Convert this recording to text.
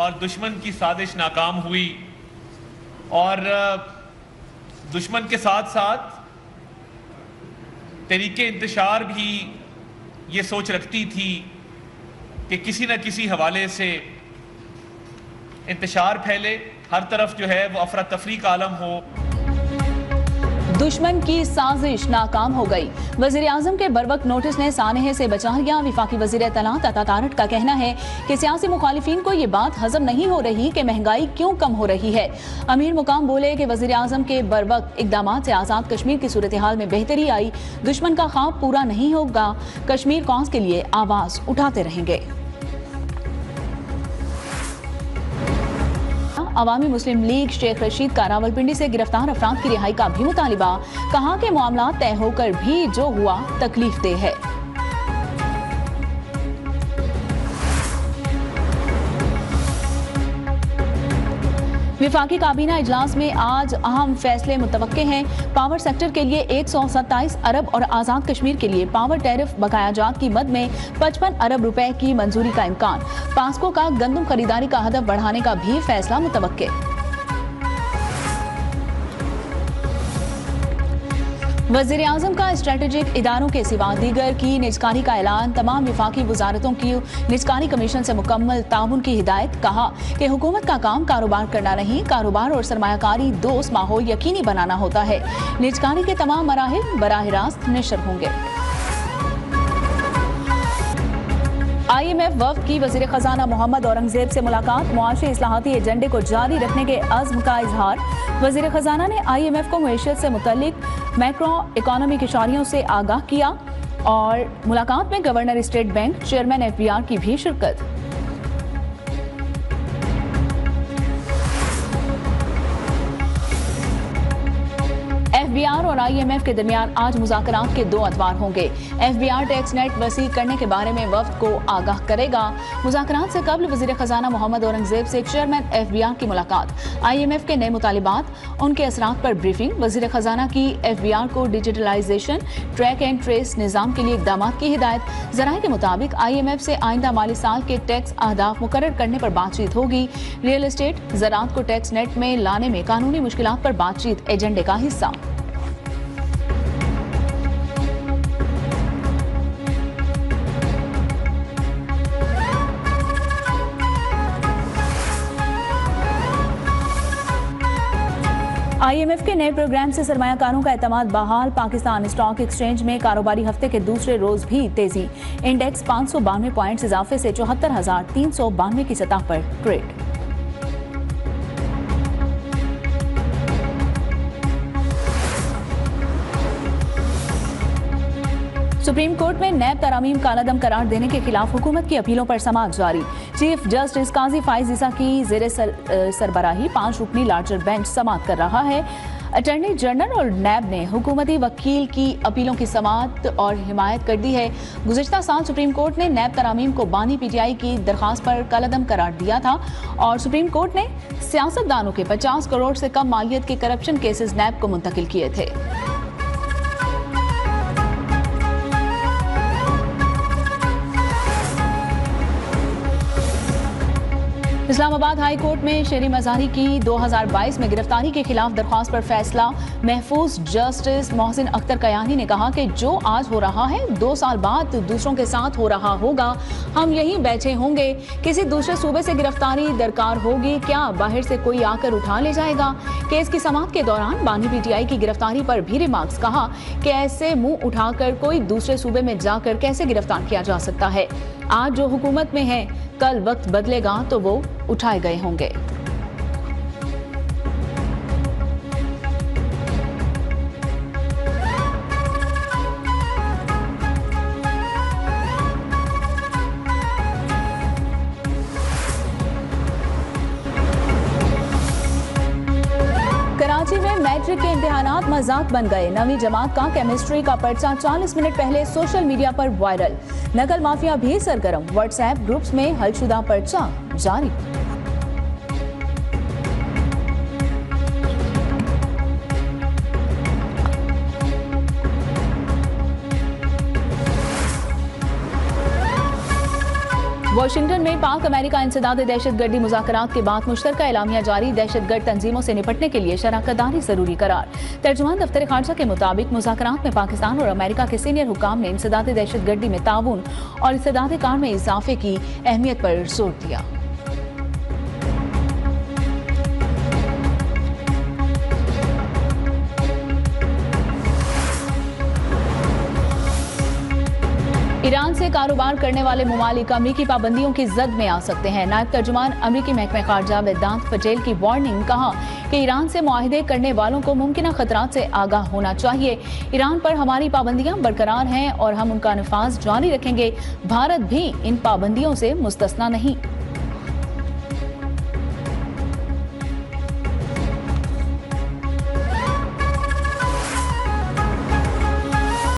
और दुश्मन की साजिश नाकाम हुई और दुश्मन के साथ साथ तरीके इंतशार भी ये सोच रखती थी कि किसी न किसी हवाले से इंतशार फैले, हर तरफ जो है वो अफरा तफरी का आलम हो। दुश्मन की साजिश नाकाम हो गई। वजीर आजम के बरवक्त नोटिस ने सानहे से बचा लिया। विफाकी वजीर इत्तलात अता तारठ का कहना है कि सियासी मुखालिफिन को ये बात हजम नहीं हो रही कि महंगाई क्यों कम हो रही है। अमीर मुकाम बोले कि वजीर आजम के बरवक्त इकदाम से आज़ाद कश्मीर की सूरत हाल में बेहतरी आई। दुश्मन का ख्वाब पूरा नहीं होगा। कश्मीर कौंस के लिए आवाज उठाते रहेंगे। अवामी मुस्लिम लीग शेख रशीद का रावलपिंडी से गिरफ्तार अफराद की रिहाई का भी मुतालिबा। कहा कि मामला तय होकर भी जो हुआ तकलीफदेह है। विफाकी काबीना इजलास में आज अहम फैसले मुतवक्के हैं। पावर सेक्टर के लिए 127 अरब और आज़ाद कश्मीर के लिए पावर टैरिफ बकायाजात की मद में 55 अरब रुपए की मंजूरी का इम्कान। पास्को का गंदम खरीदारी का हदफ बढ़ाने का भी फैसला मुतवक्के। वज़ीर आज़म का स्ट्रेटेजिक इदारों के सिवा दीगर की निजकारी का ऐलान। तमाम विफाकी वजारतों की निजकारी कमीशन से मुकम्मल ताउन की हिदायत। कहा कि हुकूमत का काम कारोबार करना नहीं, कारोबार और सरमायाकारी दोस्त माहौल यकीनी बनाना होता है। निजकारी के तमाम मराहिल बराह रास्त नशर होंगे। IMF वफ़द की वज़ीर ख़ज़ाना मोहम्मद औरंगज़ेब से मुलाकात। मुआशी इस्लाहाती एजेंडे को जारी रखने के अज़्म का इजहार। वज़ीर ख़ज़ाना ने IMF को मईशत से मुतल्लिक मैक्रो इकोनॉमिक इशारियों से आगाह किया और मुलाकात में governor state bank, chairman FBR की भी शिरकत। FBR और IMF के दरमियान आज मुज़ाकरात के 2 अतवार होंगे। FBR टैक्स नेट वसी करने के बारे में वफ़द को आगाह करेगा। मुज़ाकरात से कबल वज़ीर ख़ज़ाना मोहम्मद औरंगज़ेब से चेयरमैन FBR की मुलाकात। IMF के नए मुतालिबात, उनके असरात पर ब्रीफिंग। वज़ीर ख़ज़ाना की FBR को डिजिटलाइजेशन, ट्रैक एंड ट्रेस निज़ाम के लिए इक़दाम की हिदायत। ज़राए के मुताबिक IMF से आइंदा माली साल के टैक्स अहदाफ मुकर्रर करने पर बातचीत होगी। रियल एस्टेट, ज़राअत को टैक्स नेट में लाने में कानूनी मुश्किलात पर बातचीत एजेंडे का हिस्सा। IMF के नए प्रोग्राम से सरमायाकारों का एतमाद बहाल। पाकिस्तान स्टॉक एक्सचेंज में कारोबारी हफ्ते के दूसरे रोज भी तेजी। इंडेक्स 592 पॉइंट्स इजाफे से 74,392 की सतह पर ट्रेड। सुप्रीम कोर्ट में नैब तरामीम कालादम करार देने के खिलाफ हुकूमत की अपीलों पर समाअत जारी। चीफ जस्टिस काजी फाइज ईसा की ज़ेरे सरबराही 5 रुकनी लार्जर बेंच समाअत कर रहा है। अटॉर्नी जनरल और नैब ने हुकूमती वकील की अपीलों की समाअत और हिमायत कर दी है। गुज़िश्ता साल सुप्रीम कोर्ट ने नैब तरामीम को बानी PTI की दरख्वास्त पर कालादम करार दिया था और सुप्रीम कोर्ट ने सियासतदानों के 50 करोड़ से कम मालियत के करप्शन केसेस नैब को मुंतकिल किए थे। इस्लामाबाद हाई कोर्ट में शेरी मज़ारी की 2022 में गिरफ्तारी के खिलाफ दरख्वास्त पर फैसला। महफूज जस्टिस मोहसिन अख्तर कयानी ने कहा कि जो आज हो रहा है 2 साल बाद दूसरों के साथ हो रहा होगा। हम यहीं बैठे होंगे, किसी दूसरे सूबे से गिरफ्तारी दरकार होगी, क्या बाहर से कोई आकर उठा ले जाएगा। केस की समाअत के दौरान बानी PTI की गिरफ्तारी पर भी रिमार्क्स। कहा कि ऐसे मुंह उठाकर कोई दूसरे सूबे में जाकर कैसे गिरफ्तार किया जा सकता है। आज जो हुकूमत में है, कल वक्त बदलेगा तो वो उठाए गए होंगे। कराची में मैट्रिक के इम्तिहानात मजाक बन गए। 9वीं जमात का केमिस्ट्री का पर्चा 40 मिनट पहले सोशल मीडिया पर वायरल। नकल माफिया भी सरगर्म। व्हाट्सएप ग्रुप्स में हलशुदा पर्चा जारी। वाशिंगटन में पाक अमेरिका इंसदाद दहशतगर्दी मुज़ाकरात के बाद मुश्तरका एलामिया जारी, दहशतगर्द तंजीमों से निपटने के लिए शराकतदारी जरूरी करार। तर्जुमान दफ्तर खारजा के मुताबिक मुज़ाकरात में पाकिस्तान और अमेरिका के सीनियर हुकाम ने इंसदाद दहशतगर्दी में ताउन और इंसदाद कार में इजाफे की अहमियत पर जोर दिया। ईरान से कारोबार करने वाले मुमालिक अमरीकी पाबंदियों की जद में आ सकते हैं। नायब तर्जुमान अमरीकी महकमे खारजा वेदांत पटेल की वार्निंग, कहा कि ईरान से मुआहिदे करने वालों को मुमकिन खतरात से आगाह होना चाहिए। ईरान पर हमारी पाबंदियां बरकरार हैं और हम उनका नफाज जारी रखेंगे। भारत भी इन पाबंदियों से मुस्तस्ना नहीं।